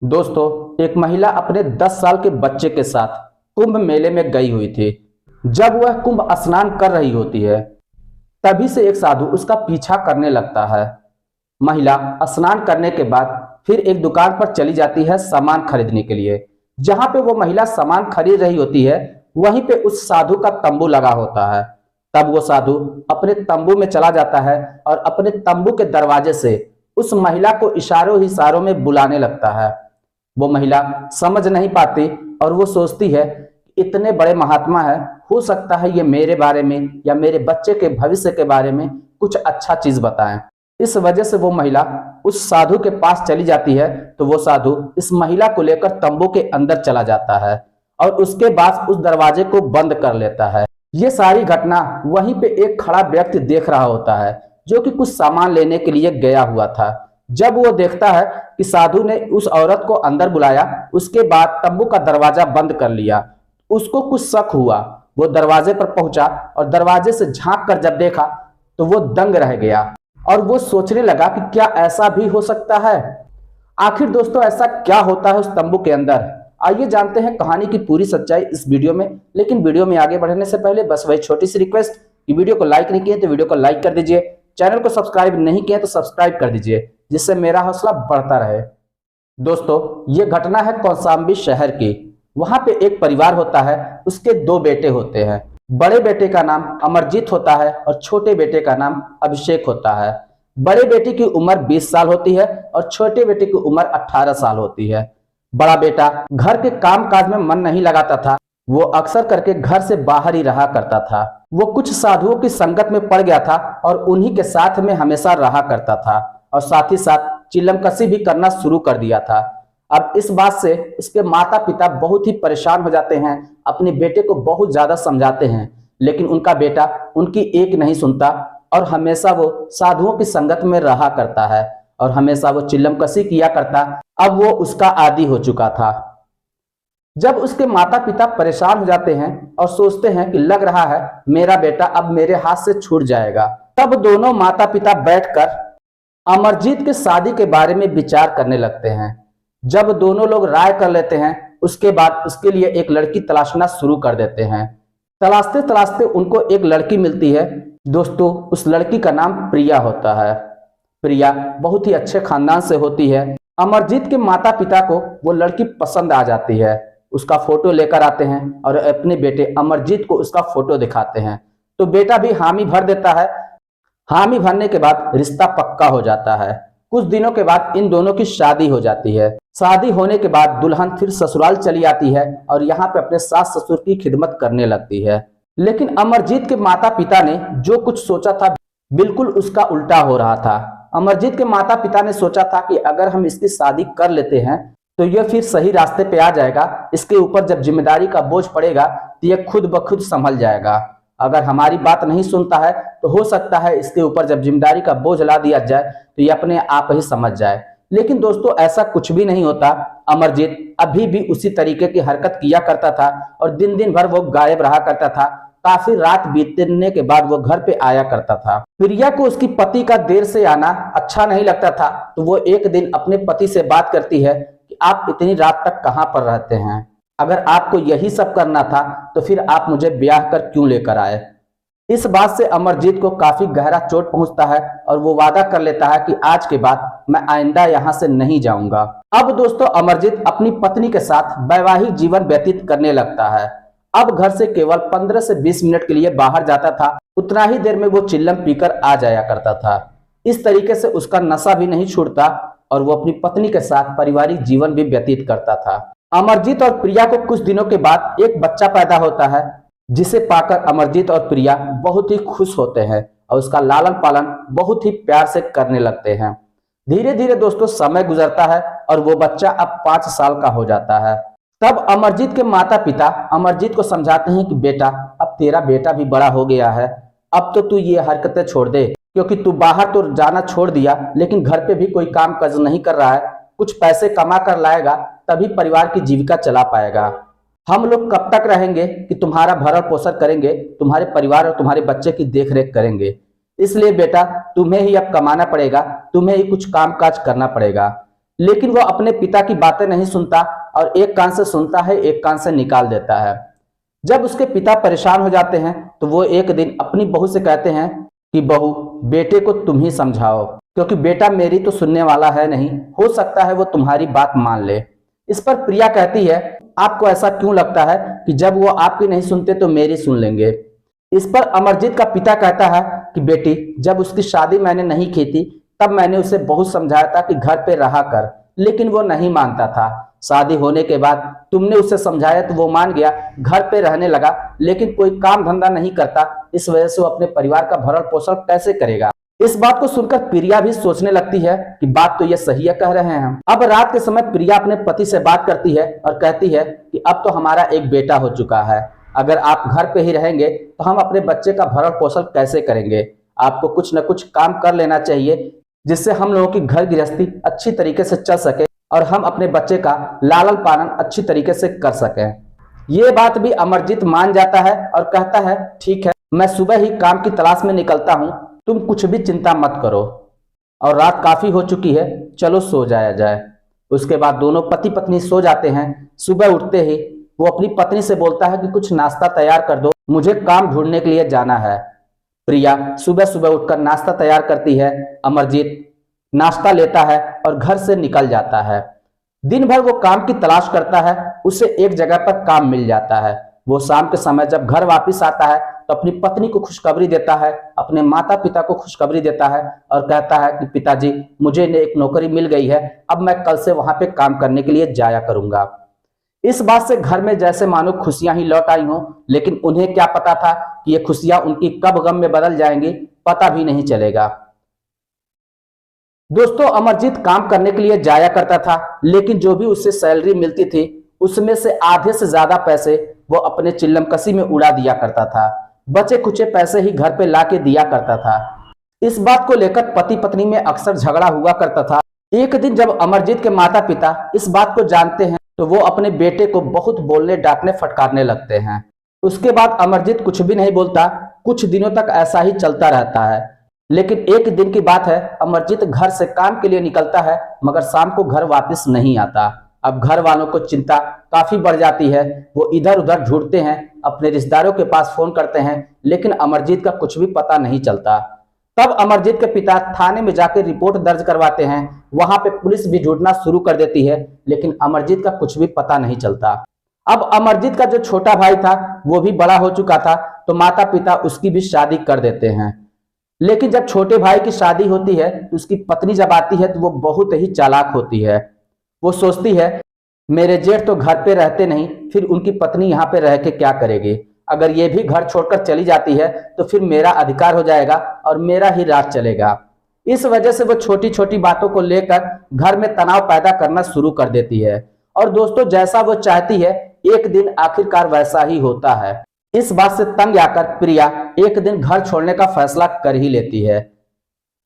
दोस्तों, एक महिला अपने 10 साल के बच्चे के साथ कुंभ मेले में गई हुई थी। जब वह कुंभ स्नान कर रही होती है, तभी से एक साधु उसका पीछा करने लगता है। महिला स्नान करने के बाद फिर एक दुकान पर चली जाती है सामान खरीदने के लिए। जहां पे वो महिला सामान खरीद रही होती है, वहीं पे उस साधु का तंबू लगा होता है। तब वो साधु अपने तंबू में चला जाता है और अपने तंबू के दरवाजे से उस महिला को इशारों ही इशारों में बुलाने लगता है। वो महिला समझ नहीं पाती और वो सोचती है इतने बड़े महात्मा है, हो सकता है ये मेरे बारे में या मेरे बच्चे के भविष्य के बारे में कुछ अच्छा चीज बताएं। इस वजह से वो महिला उस साधु के पास चली जाती है। तो वो साधु इस महिला को लेकर तंबू के अंदर चला जाता है और उसके बाद उस दरवाजे को बंद कर लेता है। ये सारी घटना वहीं पे एक खड़ा व्यक्ति देख रहा होता है, जो कि कुछ सामान लेने के लिए गया हुआ था। जब वो देखता है कि साधु ने उस औरत को अंदर बुलाया, उसके बाद तंबू का दरवाजा बंद कर लिया, उसको कुछ शक हुआ। वो दरवाजे पर पहुंचा और दरवाजे से झांक कर जब देखा तो वो दंग रह गया और वो सोचने लगा कि क्या ऐसा भी हो सकता है। आखिर दोस्तों ऐसा क्या होता है उस तंबू के अंदर, आइए जानते हैं कहानी की पूरी सच्चाई इस वीडियो में। लेकिन वीडियो में आगे बढ़ने से पहले बस वही छोटी सी रिक्वेस्ट कि वीडियो को लाइक नहीं किए तो वीडियो को लाइक कर दीजिए, चैनल को सब्सक्राइब नहीं किया तो सब्सक्राइब कर दीजिए, जिससे मेरा हौसला बढ़ता रहे। दोस्तों, ये घटना है कौशाम्बी शहर की। वहां पे एक परिवार होता है, उसके दो बेटे होते हैं। बड़े बेटे का नाम अमरजीत होता है और छोटे बेटे का नाम अभिषेक होता है। बड़े बेटे की उम्र 20 साल होती है और छोटे बेटे की उम्र 18 साल होती है। बड़ा बेटा घर के काम काज में मन नहीं लगाता था, वो अक्सर करके घर से बाहर ही रहा करता था। वो कुछ साधुओं की संगत में पड़ गया था और उन्हीं के साथ में हमेशा रहा करता था और साथ ही साथ चिलमकसी भी करना शुरू कर दिया था। अब इस बात से उसके माता पिता बहुत ही परेशान हो जाते हैं, अपने बेटे को बहुत ज्यादा समझाते हैं, लेकिन उनका बेटा उनकी एक नहीं सुनता और हमेशा वो साधुओं की संगत में रहा करता है और हमेशा वो चिलमकसी किया करता। अब वो उसका आदी हो चुका था। जब उसके माता पिता परेशान हो जाते हैं और सोचते हैं कि लग रहा है मेरा बेटा अब मेरे हाथ से छूट जाएगा, तब दोनों माता पिता बैठकर अमरजीत के शादी के बारे में विचार करने लगते हैं। जब दोनों लोग राय कर लेते हैं, उसके बाद उसके लिए एक लड़की तलाशना शुरू कर देते हैं। तलाशते तलाशते उनको एक लड़की मिलती है। दोस्तों, उस लड़की का नाम प्रिया होता है। प्रिया बहुत ही अच्छे खानदान से होती है। अमरजीत के माता पिता को वो लड़की पसंद आ जाती है। उसका फोटो लेकर आते हैं और अपने बेटे अमरजीत को उसका फोटो दिखाते हैं, तो बेटा भी हामी भर देता है। हामी भरने के बाद रिश्ता पक्का हो जाता है। कुछ दिनों के बाद इन दोनों की शादी हो जाती है। शादी होने के बाद दुल्हन फिर ससुराल चली आती है और यहाँ पे अपने सास ससुर की खिदमत करने लगती है। लेकिन अमरजीत के माता पिता ने जो कुछ सोचा था, बिल्कुल उसका उल्टा हो रहा था। अमरजीत के माता पिता ने सोचा था कि अगर हम इसकी शादी कर लेते हैं तो यह फिर सही रास्ते पे आ जाएगा, इसके ऊपर जब जिम्मेदारी का बोझ पड़ेगा तो यह खुद ब खुद संभल जाएगा। अगर हमारी बात नहीं सुनता है तो हो सकता है इसके ऊपर जब जिम्मेदारी का बोझ ला दिया जाए तो ये अपने आप ही समझ जाए। लेकिन दोस्तों ऐसा कुछ भी नहीं होता। अमरजीत अभी भी उसी तरीके की हरकत किया करता था और दिन दिन भर वो गायब रहा करता था। काफी रात बीतने के बाद वो घर पे आया करता था। प्रिया को उसकी पति का देर से आना अच्छा नहीं लगता था, तो वो एक दिन अपने पति से बात करती है कि आप इतनी रात तक कहाँ पर रहते हैं? अगर आपको यही सब करना था तो फिर आप मुझे ब्याह कर क्यों लेकर आए? इस बात से अमरजीत को काफी गहरा चोट पहुंचता है और वो वादा कर लेता है कि आज के बाद मैं आइंदा यहाँ से नहीं जाऊंगा। अब दोस्तों अमरजीत अपनी पत्नी के साथ वैवाहिक जीवन व्यतीत करने लगता है। अब घर से केवल 15 से 20 मिनट के लिए बाहर जाता था, उतना ही देर में वो चिल्लम पीकर आ जाया करता था। इस तरीके से उसका नशा भी नहीं छूटता और वो अपनी पत्नी के साथ पारिवारिक जीवन भी व्यतीत करता था। अमरजीत और प्रिया को कुछ दिनों के बाद एक बच्चा पैदा होता है, जिसे पाकर अमरजीत और प्रिया बहुत ही खुश होते हैं और उसका लालन पालन बहुत ही प्यार से करने लगते हैं। धीरे धीरे दोस्तों समय गुजरता है और वो बच्चा अब 5 साल का हो जाता है। तब अमरजीत के माता पिता अमरजीत को समझाते हैं कि बेटा अब तेरा बेटा भी बड़ा हो गया है, अब तो तू ये हरकतें छोड़ दे, क्योंकि तू बाहर तो जाना छोड़ दिया लेकिन घर पे भी कोई काम काज नहीं कर रहा है। कुछ पैसे कमा कर लाएगा तभी परिवार की जीविका चला पाएगा। हम लोग कब तक रहेंगे कि तुम्हारा भरण पोषण करेंगे, तुम्हारे परिवार और तुम्हारे बच्चे की देखरेख करेंगे? इसलिए बेटा तुम्हें ही अब कमाना पड़ेगा, तुम्हें ही कुछ काम काज करना पड़ेगा। लेकिन वो अपने पिता की बातें नहीं सुनता और एक कान से सुनता है, एक कान से निकाल देता है। जब उसके पिता परेशान हो जाते हैं तो वो एक दिन अपनी बहू से कहते हैं कि बहू, बेटे को तुम ही समझाओ, क्योंकि बेटा मेरी तो सुनने वाला है नहीं, हो सकता है वो तुम्हारी बात मान ले। इस पर प्रिया कहती है, आपको ऐसा क्यों लगता है कि जब वो आपकी नहीं सुनते तो मेरी सुन लेंगे। इस पर अमरजीत का पिता कहता है कि बेटी, जब उसकी शादी मैंने नहीं की थी तब मैंने उसे बहुत समझाया था कि घर पे रहा कर, लेकिन वो नहीं मानता था। शादी होने के बाद तुमने उसे समझाया तो वो मान गया, घर पे रहने लगा, लेकिन कोई काम धंधा नहीं करता। इस वजह से वो अपने परिवार का भरण पोषण कैसे करेगा। इस बात को सुनकर प्रिया भी सोचने लगती है कि बात तो ये सही है कह रहे हैं। अब रात के समय प्रिया अपने पति से बात करती है और कहती है कि अब तो हमारा एक बेटा हो चुका है, अगर आप घर पे ही रहेंगे तो हम अपने बच्चे का भरण पोषण कैसे करेंगे। आपको कुछ न कुछ काम कर लेना चाहिए जिससे हम लोगों की घर गृहस्थी अच्छी तरीके से चल सके और हम अपने बच्चे का लालन पालन अच्छी तरीके से कर सकें। ये बात भी अमरजीत मान जाता है और कहता है, ठीक है, मैं सुबह ही काम की तलाश में निकलता हूँ, तुम कुछ भी चिंता मत करो, और रात काफी हो चुकी है, चलो सो जाया जाए। उसके बाद दोनों पति पत्नी सो जाते हैं। सुबह उठते ही वो अपनी पत्नी से बोलता है कि कुछ नाश्ता तैयार कर दो, मुझे काम ढूंढने के लिए जाना है। प्रिया सुबह सुबह उठकर नाश्ता तैयार करती है। अमरजीत नाश्ता लेता है और घर से निकल जाता है। दिन भर वो काम की तलाश करता है, उसे एक जगह पर काम मिल जाता है। वो शाम के समय जब घर वापस आता है तो अपनी पत्नी को खुशखबरी देता है, अपने माता पिता को खुशखबरी देता है और कहता है कि पिताजी, मुझे एक नौकरी मिल गई है, अब मैं कल से वहां पे काम करने के लिए जाया करूंगा। इस बात से घर में जैसे मानो खुशियां ही लौट आई हों, लेकिन उन्हें क्या पता था कि ये खुशियां उनकी कब गम में बदल जाएंगी, पता भी नहीं चलेगा। दोस्तों, अमरजीत काम करने के लिए जाया करता था, लेकिन जो भी उससे सैलरी मिलती थी उसमें से आधे से ज्यादा पैसे वो अपने चिल्लमकसी में उड़ा दिया करता था। बचे कुचे पैसे ही घर पे ला के दिया करता था। इस बात को लेकर पति पत्नी में अक्सर झगड़ा हुआ करता था। एक दिन जब अमरजीत के माता पिता इस बात को जानते हैं तो वो अपने बेटे को बहुत बोलने डांटने फटकारने लगते हैं। उसके बाद अमरजीत कुछ भी नहीं बोलता। कुछ दिनों तक ऐसा ही चलता रहता है, लेकिन एक दिन की बात है, अमरजीत घर से काम के लिए निकलता है मगर शाम को घर वापस नहीं आता। अब घर वालों को चिंता काफी बढ़ जाती है। वो इधर उधर ढूंढते हैं, अपने रिश्तेदारों के पास फोन करते हैं, लेकिन अमरजीत का कुछ भी पता नहीं चलता। तब अमरजीत के पिता थाने में जाकर रिपोर्ट दर्ज करवाते हैं। वहां पे पुलिस भी ढूंढना शुरू कर देती है, लेकिन अमरजीत का कुछ भी पता नहीं चलता। अब अमरजीत का जो छोटा भाई था वो भी बड़ा हो चुका था, तो माता पिता उसकी भी शादी कर देते हैं। लेकिन जब छोटे भाई की शादी होती है तो उसकी पत्नी जब आती है तो वो बहुत ही चालाक होती है। वो सोचती है, मेरे जेठ तो घर पे रहते नहीं, फिर उनकी पत्नी यहाँ पे रह के क्या करेगी। अगर ये भी घर छोड़कर चली जाती है तो फिर मेरा अधिकार हो जाएगा और मेरा ही राज चलेगा। इस वजह से वो छोटी छोटी बातों को लेकर घर में तनाव पैदा करना शुरू कर देती है। और दोस्तों, जैसा वो चाहती है एक दिन आखिरकार वैसा ही होता है। इस बात से तंग आकर प्रिया एक दिन घर छोड़ने का फैसला कर ही लेती है।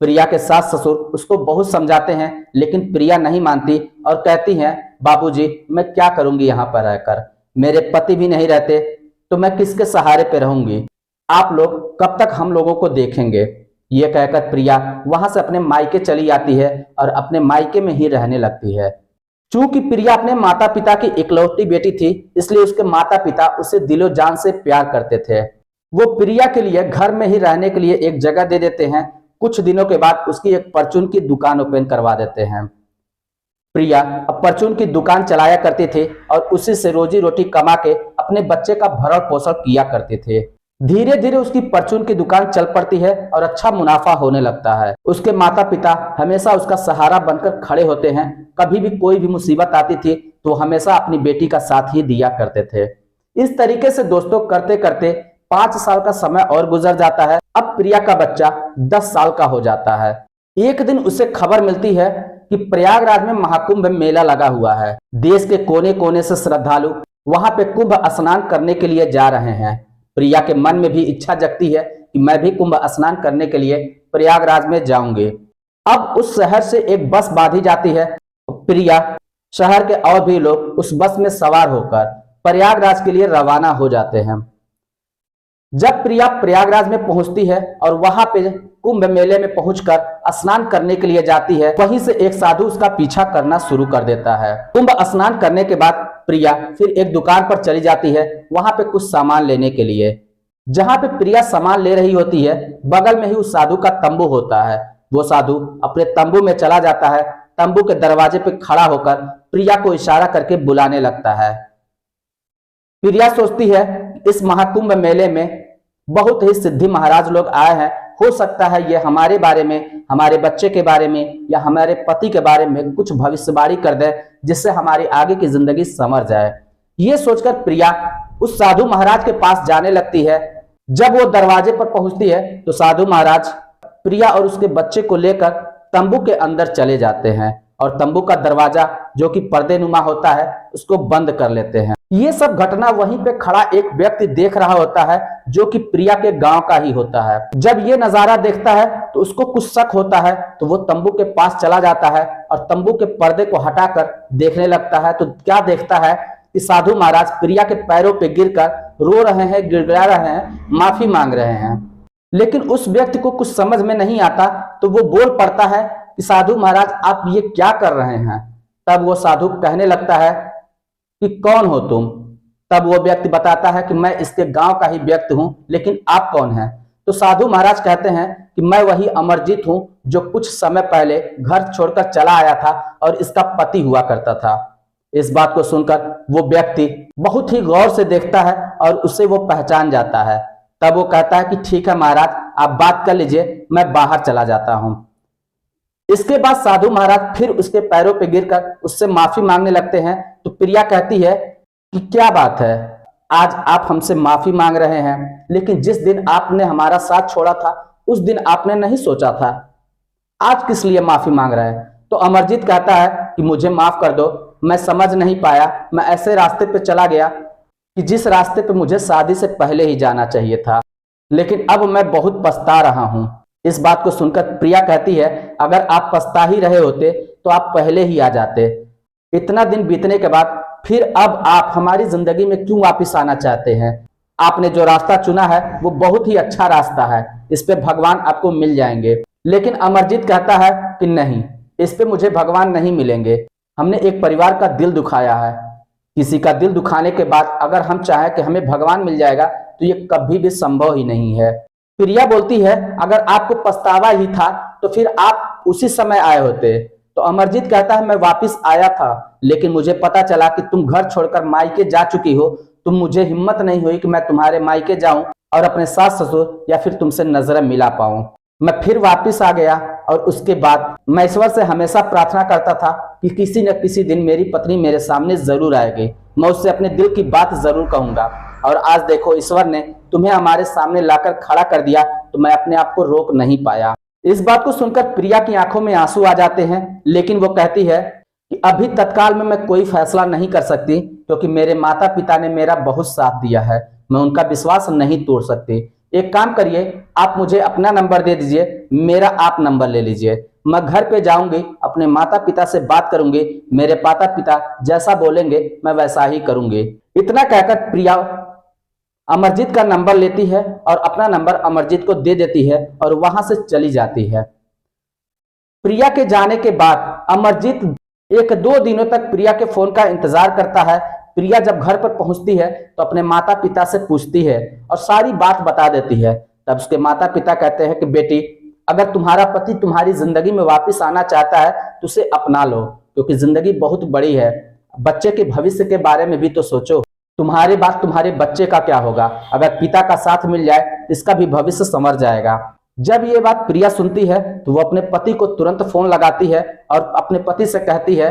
प्रिया के सास ससुर उसको बहुत समझाते हैं, लेकिन प्रिया नहीं मानती और कहती हैं, बाबूजी, मैं क्या करूंगी यहाँ पर रहकर, मेरे पति भी नहीं रहते तो मैं किसके सहारे पे रहूंगी, आप लोग कब तक हम लोगों को देखेंगे। ये कहकर प्रिया वहां से अपने मायके चली आती है और अपने मायके में ही रहने लगती है। चूंकि प्रिया अपने माता पिता की इकलौती बेटी थी, इसलिए उसके माता पिता उसे दिलो जान से प्यार करते थे। वो प्रिया के लिए घर में ही रहने के लिए एक जगह दे देते हैं। कुछ दिनों के बाद उसकी एक परचून की दुकान ओपन करवा देते हैं। प्रिया अब परचून की दुकान चलाया करती थी और उसी से रोजी रोटी कमा के अपने बच्चे का भरण पोषण किया करते थे। धीरे धीरे उसकी परचून की दुकान चल पड़ती है और अच्छा मुनाफा होने लगता है। उसके माता पिता हमेशा उसका सहारा बनकर खड़े होते हैं। कभी भी कोई भी मुसीबत आती थी तो हमेशा अपनी बेटी का साथ ही दिया करते थे। इस तरीके से दोस्तों करते करते 5 साल का समय और गुजर जाता है। अब प्रिया का बच्चा 10 साल का हो जाता है। एक दिन उसे खबर मिलती है कि प्रयागराज में महाकुंभ मेला लगा हुआ है। देश के कोने कोने से श्रद्धालु वहां पे कुंभ स्नान करने के लिए जा रहे हैं। प्रिया के मन में भी इच्छा जगती है कि मैं भी कुंभ स्नान करने के लिए प्रयागराज में जाऊंगी। अब उस शहर से एक बस बांधी जाती है। प्रिया, शहर के और भी लोग उस बस में सवार होकर प्रयागराज के लिए रवाना हो जाते हैं। जब प्रिया प्रयागराज में पहुंचती है और वहां पे कुंभ मेले में पहुंचकर स्नान करने के लिए जाती है, वहीं से एक साधु उसका पीछा करना शुरू कर देता है। कुंभ स्नान करने के बाद प्रिया फिर एक दुकान पर चली जाती है, वहां पे कुछ सामान लेने के लिए। जहां पे प्रिया सामान ले रही होती है, बगल में ही उस साधु का तंबू होता है। वो साधु अपने तंबू में चला जाता है, तंबू के दरवाजे पे खड़ा होकर प्रिया को इशारा करके बुलाने लगता है। प्रिया सोचती है इस महाकुंभ मेले में बहुत ही सिद्धि महाराज लोग आए हैं, हो सकता है ये हमारे बारे में, हमारे बच्चे के बारे में या हमारे पति के बारे में कुछ भविष्यवाणी कर दे, जिससे हमारी आगे की जिंदगी संवर जाए। ये सोचकर प्रिया उस साधु महाराज के पास जाने लगती है। जब वो दरवाजे पर पहुंचती है तो साधु महाराज प्रिया और उसके बच्चे को लेकर तंबू के अंदर चले जाते हैं और तंबू का दरवाजा जो कि पर्दे नुमा होता है उसको बंद कर लेते हैं। ये सब घटना वहीं पे खड़ा एक व्यक्ति देख रहा होता है, जो कि प्रिया के गांव का ही होता है। जब ये नजारा देखता है तो उसको कुछ शक होता है, तो वो तंबू के पास चला जाता है और तंबू के पर्दे को हटाकर देखने लगता है। तो क्या देखता है कि साधु महाराज प्रिया के पैरों पे गिरकर रो रहे हैं, गिड़गिड़ा रहे हैं, माफी मांग रहे हैं। लेकिन उस व्यक्ति को कुछ समझ में नहीं आता, तो वो बोल पड़ता है कि साधु महाराज आप ये क्या कर रहे हैं। तब वो साधु कहने लगता है कि कौन हो तुम। तब वो व्यक्ति बताता है कि मैं इसके गांव का ही व्यक्ति हूं, लेकिन आप कौन हैं। तो साधु महाराज कहते हैं कि मैं वही अमरजीत हूं जो कुछ समय पहले घर छोड़कर चला आया था और इसका पति हुआ करता था। इस बात को सुनकर वो व्यक्ति बहुत ही गौर से देखता है और उसे वो पहचान जाता है। तब वो कहता है कि ठीक है महाराज, आप बात कर लीजिए, मैं बाहर चला जाता हूं। इसके बाद साधु महाराज फिर उसके पैरों पे गिरकर उससे माफी मांगने लगते हैं। तो प्रिया कहती है कि क्या बात है, आज आप हमसे माफी मांग रहे हैं, लेकिन जिस दिन आपने हमारा साथ छोड़ा था उस दिन आपने नहीं सोचा था, आज किस लिए माफी मांग रहे हैं। तो अमरजीत कहता है कि मुझे माफ कर दो, मैं समझ नहीं पाया, मैं ऐसे रास्ते पे चला गया कि जिस रास्ते पे मुझे शादी से पहले ही जाना चाहिए था, लेकिन अब मैं बहुत पछता रहा हूं। इस बात को सुनकर प्रिया कहती है अगर आप पछता ही रहे होते तो आप पहले ही आ जाते। इतना दिन बीतने के बाद फिर अब आप हमारी जिंदगी में क्यों वापिस आना चाहते हैं। आपने जो रास्ता चुना है वो बहुत ही अच्छा रास्ता है, इस पे भगवान आपको मिल जाएंगे। लेकिन अमरजीत कहता है कि नहीं, इस पे मुझे भगवान नहीं मिलेंगे। हमने एक परिवार का दिल दुखाया है, किसी का दिल दुखाने के बाद अगर हम चाहें कि हमें भगवान मिल जाएगा तो ये कभी भी संभव ही नहीं है। प्रिया बोलती है अगर आपको पछतावा ही था तो फिर आप उसी समय आए होते। तो अमरजीत कहता है मैं वापिस आया था, लेकिन मुझे पता चला कि तुम घर छोड़कर मायके जा चुकी हो, तो मुझे हिम्मत नहीं हुई कि मैं तुम्हारे मायके जाऊं और अपने सास ससुर या फिर तुमसे नजरें मिला पाऊं। मैं फिर वापिस आ गया और उसके बाद मैं ईश्वर से हमेशा प्रार्थना करता था कि किसी न किसी दिन मेरी पत्नी मेरे सामने जरूर आएगी, मैं उससे अपने दिल की बात जरूर कहूंगा। और आज देखो ईश्वर ने तुम्हें हमारे सामने लाकर खड़ा कर दिया, तो मैं अपने आप को रोक नहीं पाया। इस बात को सुनकर प्रिया की आंखों में आंसू आ जाते हैं, लेकिन वो कहती है कि अभी तत्काल में मैं कोई फैसला नहीं कर सकती, क्योंकि मेरे माता पिता ने मेरा बहुत साथ दिया है, मैं उनका विश्वास नहीं तोड़ सकती। एक काम करिए, आप मुझे अपना नंबर दे दीजिए, मेरा आप नंबर ले लीजिए, मैं घर पे जाऊंगी, अपने माता पिता से बात करूंगी, मेरे माता पिता जैसा बोलेंगे मैं वैसा ही करूंगी। इतना कहकर प्रिया अमरजीत का नंबर लेती है और अपना नंबर अमरजीत को दे देती है और वहां से चली जाती है। प्रिया के जाने के बाद अमरजीत 1-2 दिनों तक प्रिया के फोन का इंतजार करता है। प्रिया जब घर पर पहुंचती है तो अपने माता पिता से पूछती है और सारी बात बता देती है। तब उसके माता पिता कहते हैं कि बेटी, अगर तुम्हारा पति तुम्हारी जिंदगी में वापस आना चाहता है तो उसे अपना लो, क्योंकि जिंदगी बहुत बड़ी है, बच्चे के भविष्य के बारे में भी तो सोचो। तुम्हारे बाद तुम्हारे बच्चे का क्या होगा, अगर पिता का साथ मिल जाए तो इसका भी भविष्य संवर जाएगा। जब ये बात प्रिया सुनती है तो वो अपने पति को तुरंत फोन लगाती है और अपने पति से कहती है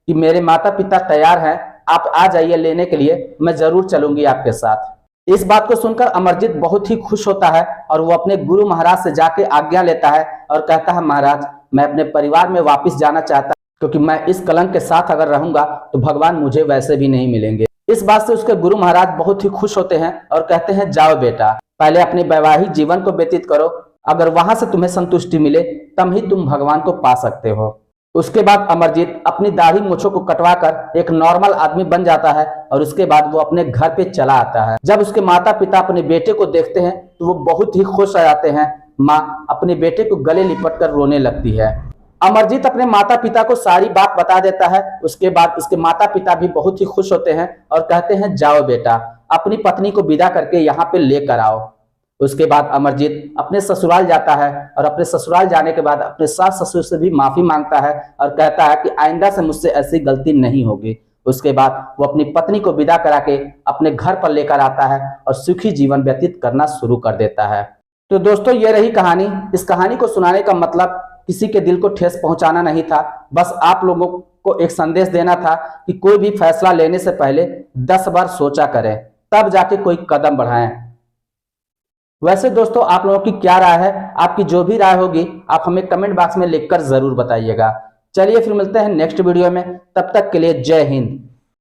कि मेरे माता पिता तैयार हैं, आप आ जाइए लेने के लिए, मैं जरूर चलूंगी आपके साथ। इस बात को सुनकर अमरजीत बहुत ही खुश होता है और वो अपने गुरु महाराज से जाके आज्ञा लेता है और कहता है महाराज, मैं अपने परिवार में वापस जाना चाहता हूँ, क्योंकि मैं इस कलंक के साथ अगर रहूंगा तो भगवान मुझे वैसे भी नहीं मिलेंगे। इस बात से उसके गुरु महाराज बहुत ही खुश होते हैं और कहते हैं जाओ बेटा, पहले अपने वैवाहिक जीवन को व्यतीत करो, अगर वहां से तुम्हें संतुष्टि मिले तब ही तुम भगवान को पा सकते हो। उसके बाद अमरजीत अपनी दाढ़ी मूंछों को कटवाकर एक नॉर्मल आदमी बन जाता है और उसके बाद वो अपने घर पे चला आता है। जब उसके माता पिता अपने बेटे को देखते हैं तो वो बहुत ही खुश हो जाते हैं। माँ अपने बेटे को गले लिपट कर रोने लगती है। अमरजीत अपने माता पिता को सारी बात बता देता है। उसके बाद उसके माता पिता भी बहुत ही खुश होते हैं और कहते हैं जाओ बेटा, अपनी पत्नी को विदा करके यहाँ पे लेकर आओ। उसके बाद अमरजीत अपने ससुराल जाता है और अपने ससुराल जाने के बाद अपने सास ससुर से भी माफी मांगता है और कहता है कि आइंदा से मुझसे ऐसी गलती नहीं होगी। उसके बाद वो अपनी पत्नी को विदा करा के अपने घर पर लेकर आता है और सुखी जीवन व्यतीत करना शुरू कर देता है। तो दोस्तों ये रही कहानी। इस कहानी को सुनाने का मतलब किसी के दिल को ठेस पहुंचाना नहीं था, बस आप लोगों को एक संदेश देना था कि कोई भी फैसला लेने से पहले 10 बार सोचा करें, तब जाके कोई कदम बढ़ाएं। वैसे दोस्तों आप लोगों की क्या राय है? आपकी जो भी राय होगी आप हमें कमेंट बॉक्स में लिखकर जरूर बताइएगा। चलिए फिर मिलते हैं नेक्स्ट वीडियो में, तब तक के लिए जय हिंद।